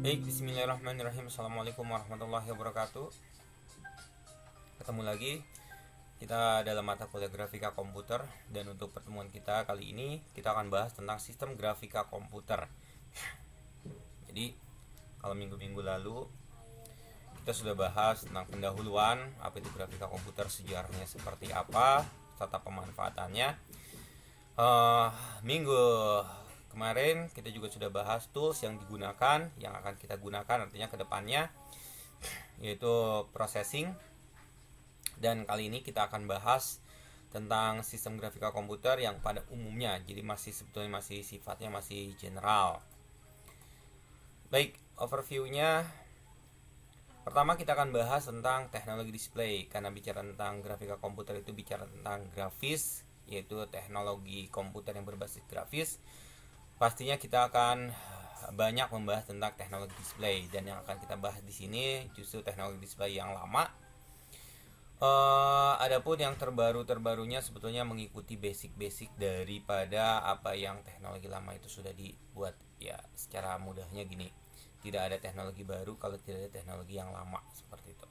Baik, bismillahirrahmanirrahim. Assalamualaikum warahmatullahi wabarakatuh. Ketemu lagi kita dalam mata kuliah grafika komputer. Dan untuk pertemuan kita kali ini, kita akan bahas tentang sistem grafika komputer. Jadi, kalau minggu-minggu lalu kita sudah bahas tentang pendahuluan, apa itu grafika komputer, sejarahnya seperti apa, serta pemanfaatannya. Minggu kemarin kita juga sudah bahas tools yang digunakan, yang akan kita gunakan artinya ke depannya, yaitu processing. Dan kali ini kita akan bahas tentang sistem grafika komputer yang pada umumnya, jadi sebetulnya masih sifatnya masih general. Baik, overview-nya pertama kita akan bahas tentang teknologi display, karena bicara tentang grafika komputer itu bicara tentang grafis, yaitu teknologi komputer yang berbasis grafis. Pastinya kita akan banyak membahas tentang teknologi display, dan yang akan kita bahas di sini justru teknologi display yang lama. Adapun yang terbarunya sebetulnya mengikuti basic daripada apa yang teknologi lama itu sudah dibuat. Ya, secara mudahnya gini, tidak ada teknologi baru kalau tidak ada teknologi yang lama, seperti itu.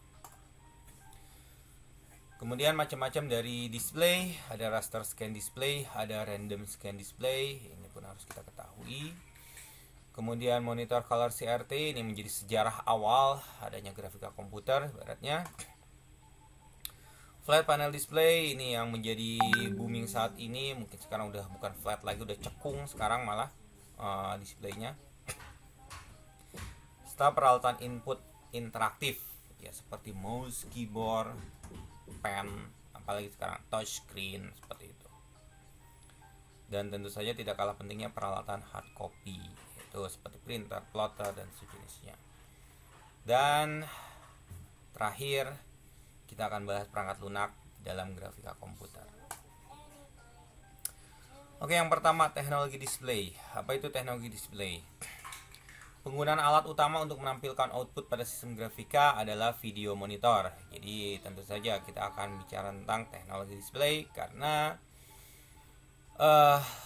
Kemudian macam-macam dari display, ada raster scan display, ada random scan display, ini pun harus kita ketahui. Kemudian monitor color CRT, ini menjadi sejarah awal adanya grafika komputer ibaratnya. Flat panel display, ini yang menjadi booming saat ini, mungkin sekarang udah bukan flat lagi, udah cekung sekarang malah displaynya. Serta peralatan input interaktif, ya seperti mouse, keyboard, pen, apalagi sekarang touchscreen seperti itu. Dan tentu saja tidak kalah pentingnya peralatan hard copy, yaitu seperti printer, plotter, dan sejenisnya. Dan terakhir kita akan bahas perangkat lunak dalam grafika komputer. Oke, yang pertama teknologi display. Apa itu teknologi display? Penggunaan alat utama untuk menampilkan output pada sistem grafika adalah video monitor. Jadi tentu saja kita akan bicara tentang teknologi display karena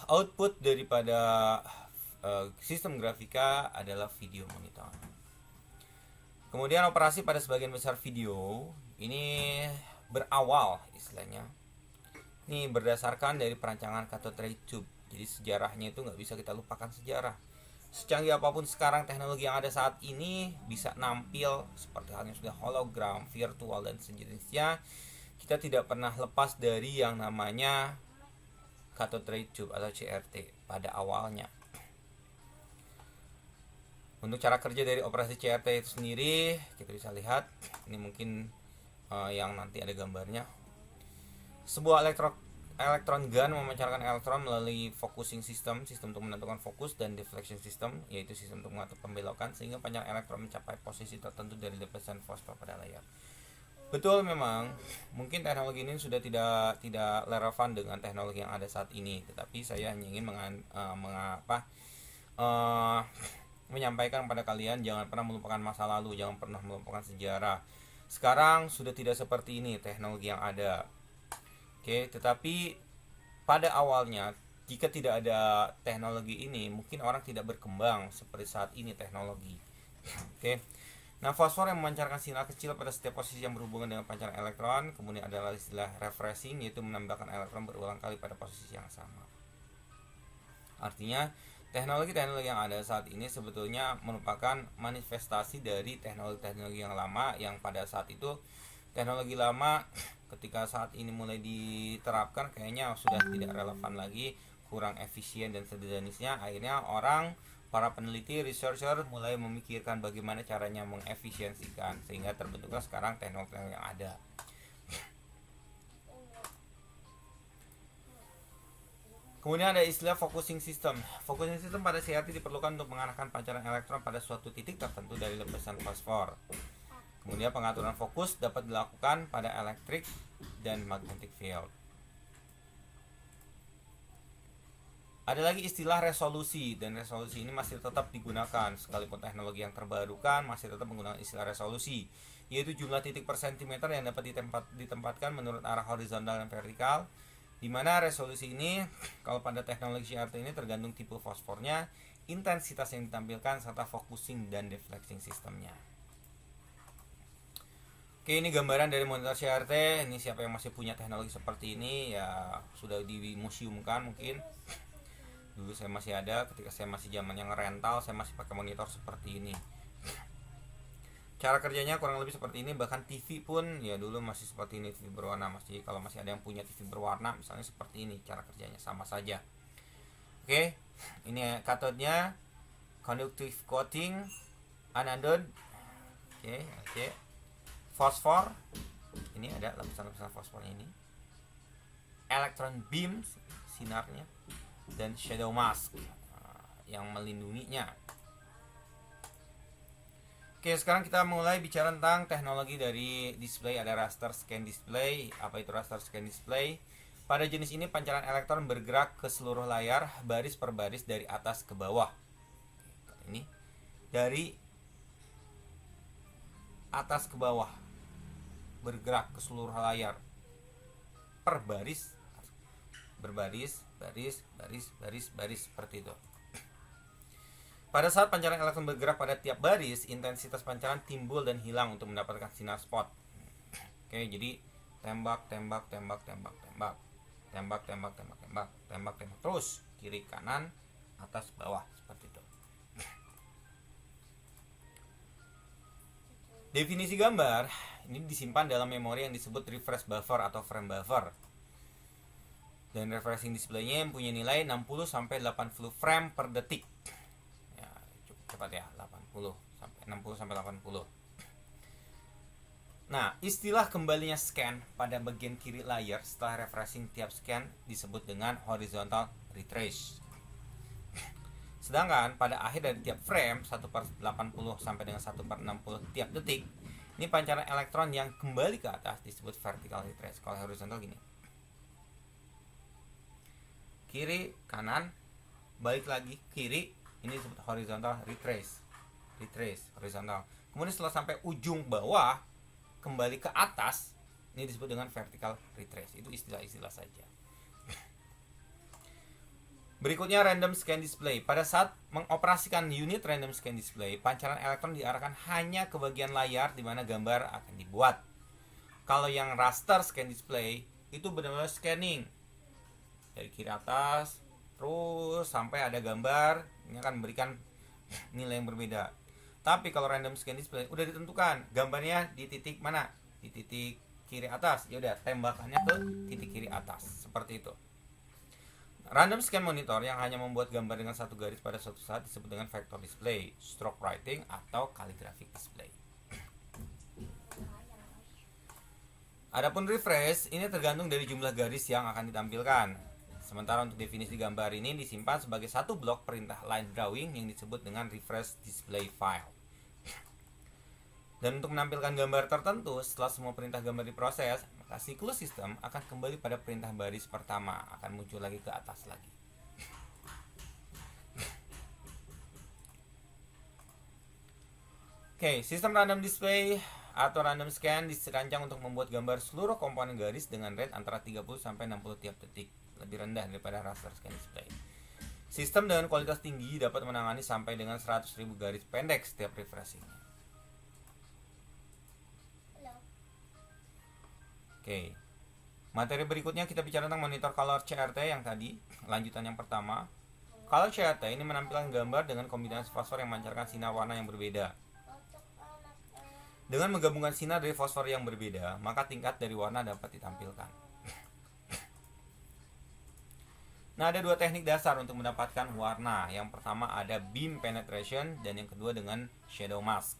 output daripada sistem grafika adalah video monitor. Kemudian operasi pada sebagian besar video ini berawal istilahnya. Ini berdasarkan dari perancangan cathode ray tube. Jadi sejarahnya itu nggak bisa kita lupakan sejarah. Secanggih apapun sekarang teknologi yang ada saat ini bisa nampil seperti halnya sudah hologram, virtual, dan sejenisnya, kita tidak pernah lepas dari yang namanya cathode ray tube atau CRT pada awalnya. Untuk cara kerja dari operasi CRT itu sendiri kita bisa lihat, ini mungkin yang nanti ada gambarnya. Sebuah elektron gun memancarkan elektron melalui focusing system untuk menentukan fokus, dan deflection system, yaitu sistem untuk mengatur pembelokan sehingga panjang elektron mencapai posisi tertentu dari lapisan fosfor pada layar. Betul, memang mungkin teknologi ini sudah tidak relevan dengan teknologi yang ada saat ini, tetapi saya hanya ingin menyampaikan kepada kalian, jangan pernah melupakan masa lalu, jangan pernah melupakan sejarah. Sekarang sudah tidak seperti ini teknologi yang ada. Oke, tetapi pada awalnya jika tidak ada teknologi ini, mungkin orang tidak berkembang seperti saat ini teknologi. Oke. Nah, fosfor yang memancarkan sinar kecil pada setiap posisi yang berhubungan dengan pancaran elektron. Kemudian adalah istilah refreshing, yaitu menambahkan elektron berulang kali pada posisi yang sama. Artinya, teknologi-teknologi yang ada saat ini sebetulnya merupakan manifestasi dari teknologi-teknologi yang lama, yang pada saat itu teknologi lama ketika saat ini mulai diterapkan kayaknya sudah tidak relevan lagi, kurang efisien dan sejenisnya. Akhirnya para peneliti, researcher mulai memikirkan bagaimana caranya mengefisiensikan, sehingga terbentuklah sekarang teknologi yang ada. Kemudian ada istilah focusing system. Focusing system pada CRT diperlukan untuk mengarahkan pancaran elektron pada suatu titik tertentu dari lapisan fosfor. Kemudian pengaturan fokus dapat dilakukan pada elektrik dan magnetic field. Ada lagi istilah resolusi, dan resolusi ini masih tetap digunakan sekalipun teknologi yang terbarukan masih tetap menggunakan istilah resolusi, yaitu jumlah titik per sentimeter yang dapat ditempatkan menurut arah horizontal dan vertikal, di mana resolusi ini kalau pada teknologi CRT ini tergantung tipe fosfornya, intensitas yang ditampilkan serta focusing dan deflecting sistemnya. Oke, ini gambaran dari monitor CRT. Ini siapa yang masih punya teknologi seperti ini ya sudah dimuseumkan mungkin. Dulu saya masih ada, ketika saya masih zaman yang rental, saya masih pakai monitor seperti ini. Cara kerjanya kurang lebih seperti ini, bahkan TV pun ya dulu masih seperti ini, TV berwarna. Masih kalau masih ada yang punya TV berwarna misalnya seperti ini, cara kerjanya sama saja. Oke, ini katodnya conductive coating, anodon. Oke. Fosfor, ini ada lapisan-lapisan fosfornya ini, electron beam sinarnya, dan shadow mask yang melindunginya. Oke, sekarang kita mulai bicara tentang teknologi dari display. Ada raster scan display. Apa itu raster scan display? Pada jenis ini pancaran elektron bergerak ke seluruh layar baris per baris dari atas ke bawah. Ini dari atas ke bawah, bergerak ke seluruh layar per baris, berbaris, baris seperti itu. Pada saat pancaran elektron bergerak pada tiap baris, intensitas pancaran timbul dan hilang untuk mendapatkan sinar spot. Oke, jadi tembak terus kiri kanan atas bawah seperti itu. Definisi gambar ini disimpan dalam memori yang disebut refresh buffer atau frame buffer. Dan refreshing display-nya mempunyai nilai 60 sampai 80 frame per detik. Ya, cukup cepat ya, 60 sampai 80. Nah, istilah kembalinya scan pada bagian kiri layar setelah refreshing tiap scan disebut dengan horizontal retrace. Sedangkan pada akhir dari tiap frame 1/80 sampai dengan 1/60 tiap detik, ini pancaran elektron yang kembali ke atas disebut vertical retrace. Kalau horizontal gini, kiri kanan balik lagi kiri, ini disebut horizontal retrace horizontal. Kemudian setelah sampai ujung bawah kembali ke atas, ini disebut dengan vertical retrace. Itu istilah-istilah saja. Berikutnya random scan display. Pada saat mengoperasikan unit random scan display, pancaran elektron diarahkan hanya ke bagian layar di mana gambar akan dibuat. Kalau yang raster scan display itu benar-benar scanning dari kiri atas terus sampai ada gambar, ini akan memberikan nilai yang berbeda. Tapi kalau random scan display udah ditentukan gambarnya di titik mana, di titik kiri atas, ya udah tembakannya ke titik kiri atas, seperti itu. Random scan monitor yang hanya membuat gambar dengan satu garis pada suatu saat disebut dengan vector display, stroke writing, atau calligraphic display. Adapun refresh ini tergantung dari jumlah garis yang akan ditampilkan. Sementara untuk definisi gambar ini disimpan sebagai satu blok perintah line drawing yang disebut dengan refresh display file. Dan untuk menampilkan gambar tertentu, setelah semua perintah gambar diproses, maka siklus sistem akan kembali pada perintah baris pertama, akan muncul lagi ke atas lagi. Oke, sistem random display atau random scan dirancang untuk membuat gambar seluruh komponen garis dengan rate antara 30 sampai 60 tiap detik, lebih rendah daripada raster scan display. Sistem dengan kualitas tinggi dapat menangani sampai dengan 100.000 garis pendek setiap refreshingnya. Oke, materi berikutnya kita bicara tentang monitor color CRT yang tadi, lanjutan yang pertama. Color CRT ini menampilkan gambar dengan kombinasi fosfor yang memancarkan sinar warna yang berbeda. Dengan menggabungkan sinar dari fosfor yang berbeda, maka tingkat dari warna dapat ditampilkan. Nah, ada dua teknik dasar untuk mendapatkan warna. Yang pertama ada beam penetration dan yang kedua dengan shadow mask.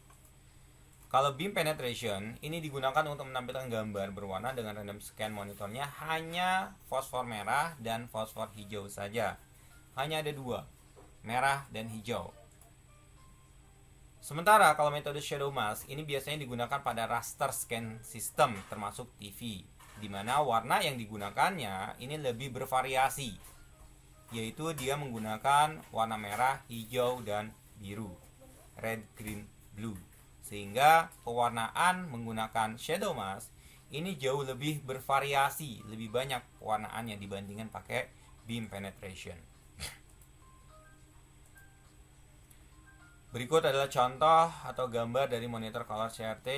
Kalau beam penetration ini digunakan untuk menampilkan gambar berwarna dengan random scan monitornya hanya fosfor merah dan fosfor hijau saja. Hanya ada dua, merah dan hijau. Sementara kalau metode shadow mask ini biasanya digunakan pada raster scan system termasuk TV, di mana warna yang digunakannya ini lebih bervariasi, yaitu dia menggunakan warna merah, hijau, dan biru, red, green, blue. Sehingga pewarnaan menggunakan shadow mask ini jauh lebih bervariasi, lebih banyak pewarnaannya dibandingkan pakai beam penetration. Berikut adalah contoh atau gambar dari monitor color CRT,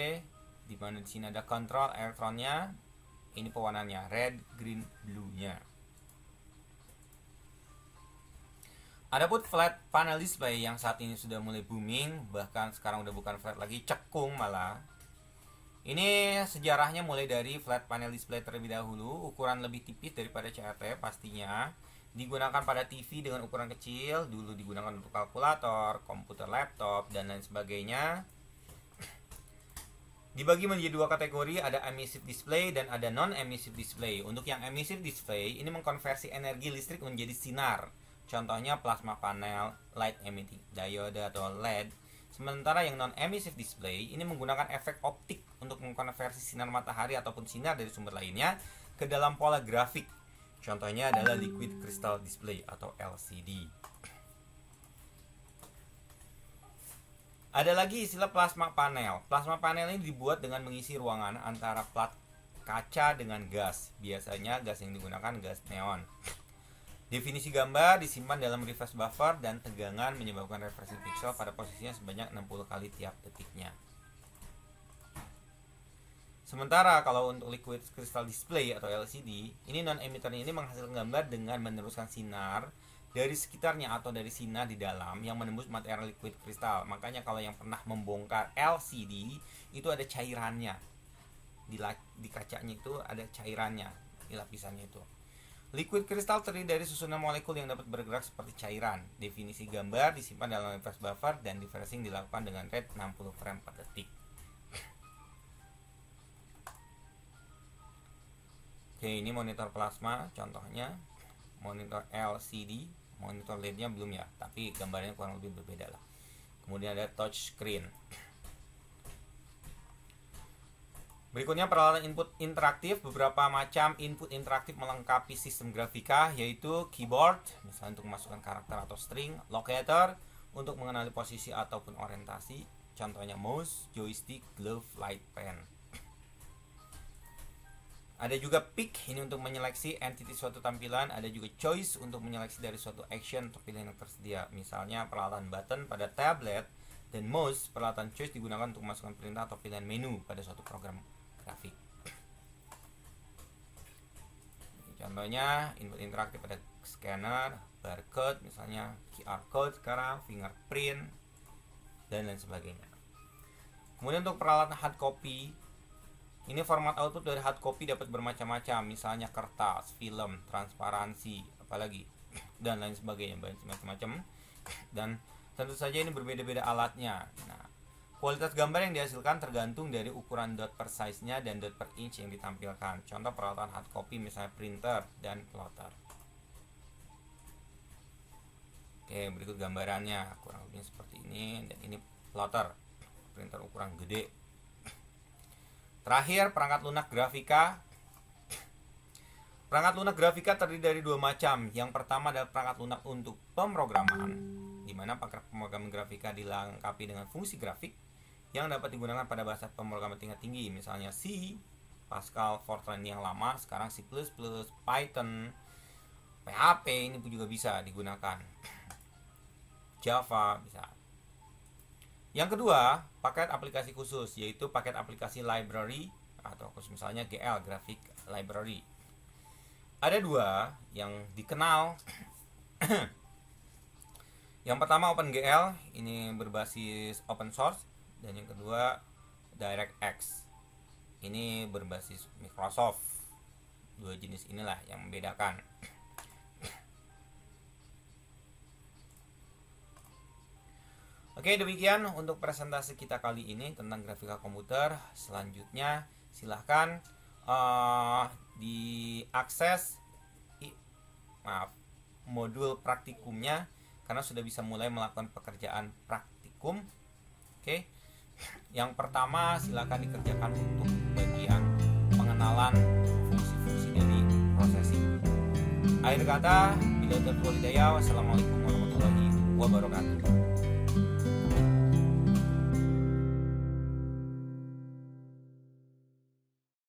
di mana di sini ada kontrol elektronnya. Ini pewarnaannya red, green, blue-nya. Adapun flat panel display yang saat ini sudah mulai booming, bahkan sekarang udah bukan flat lagi, cekung malah. Ini sejarahnya mulai dari flat panel display terlebih dahulu, ukuran lebih tipis daripada CRT pastinya. Digunakan pada TV dengan ukuran kecil, dulu digunakan untuk kalkulator, komputer laptop, dan lain sebagainya. Dibagi menjadi dua kategori, ada emissive display dan ada non-emissive display. Untuk yang emissive display, ini mengkonversi energi listrik menjadi sinar. Contohnya plasma panel, light emitting diode atau LED. Sementara yang non-emissive display ini menggunakan efek optik untuk mengkonversi sinar matahari ataupun sinar dari sumber lainnya ke dalam pola grafik. Contohnya adalah liquid crystal display atau LCD. Ada lagi istilah plasma panel. Plasma panel ini dibuat dengan mengisi ruangan antara plat kaca dengan gas. Biasanya gas yang digunakan gas neon. Definisi gambar disimpan dalam reverse buffer dan tegangan menyebabkan refreshing pixel pada posisinya sebanyak 60 kali tiap detiknya. Sementara kalau untuk liquid crystal display atau LCD, ini non-emitternya ini menghasilkan gambar dengan meneruskan sinar dari sekitarnya atau dari sinar di dalam yang menembus material liquid kristal. Makanya kalau yang pernah membongkar LCD itu ada cairannya. Di kacanya itu ada cairannya, di lapisannya itu. Liquid kristal terdiri dari susunan molekul yang dapat bergerak seperti cairan. Definisi gambar disimpan dalam reverse buffer dan refreshing dilakukan dengan rate 60 frame per detik. Oke, ini monitor plasma contohnya. Monitor LCD, monitor LED-nya belum ya, tapi gambarnya kurang lebih berbeda lah. Kemudian ada touch screen. Berikutnya peralatan input interaktif. Beberapa macam input interaktif melengkapi sistem grafika, yaitu keyboard, misalnya untuk memasukkan karakter atau string, locator untuk mengenali posisi ataupun orientasi, contohnya mouse, joystick, glove, light pen. Ada juga pick, ini untuk menyeleksi entity suatu tampilan. Ada juga choice untuk menyeleksi dari suatu action atau pilihan yang tersedia. Misalnya peralatan button pada tablet dan mouse, peralatan choice digunakan untuk memasukkan perintah atau pilihan menu pada suatu program grafik. Contohnya input interaktif pada scanner, barcode, misalnya QR code sekarang, fingerprint, dan lain sebagainya. Kemudian untuk peralatan hard copy, ini format output dari hard copy dapat bermacam-macam, misalnya kertas, film, transparansi, apalagi, dan lain sebagainya, macam-macam. Dan tentu saja ini berbeda-beda alatnya. Nah, kualitas gambar yang dihasilkan tergantung dari ukuran dot per size-nya dan dot per inch yang ditampilkan. Contoh peralatan hard copy misalnya printer dan plotter. Oke, berikut gambarannya kurang lebih seperti ini. Dan ini plotter, printer ukuran gede. Terakhir, perangkat lunak grafika. Perangkat lunak grafika terdiri dari dua macam. Yang pertama adalah perangkat lunak untuk pemrograman, di mana pemrograman grafika dilengkapi dengan fungsi grafik yang dapat digunakan pada bahasa pemrograman tingkat tinggi, misalnya C, Pascal, Fortran yang lama, sekarang C++, Python, PHP ini pun juga bisa digunakan, Java bisa. Yang kedua, paket aplikasi khusus, yaitu paket aplikasi library atau khusus misalnya GL, Graphic Library. Ada dua yang dikenal. Yang pertama OpenGL, ini berbasis open source, dan yang kedua DirectX, ini berbasis Microsoft. Dua jenis inilah yang membedakan. Oke, demikian untuk presentasi kita kali ini tentang grafika komputer. Selanjutnya silahkan diakses modul praktikumnya, karena sudah bisa mulai melakukan pekerjaan praktikum. Oke, yang pertama silakan dikerjakan untuk bagian pengenalan fungsi-fungsi dari processing. Akhir kata, bila terlalu hidayah, wassalamualaikum warahmatullahi wabarakatuh.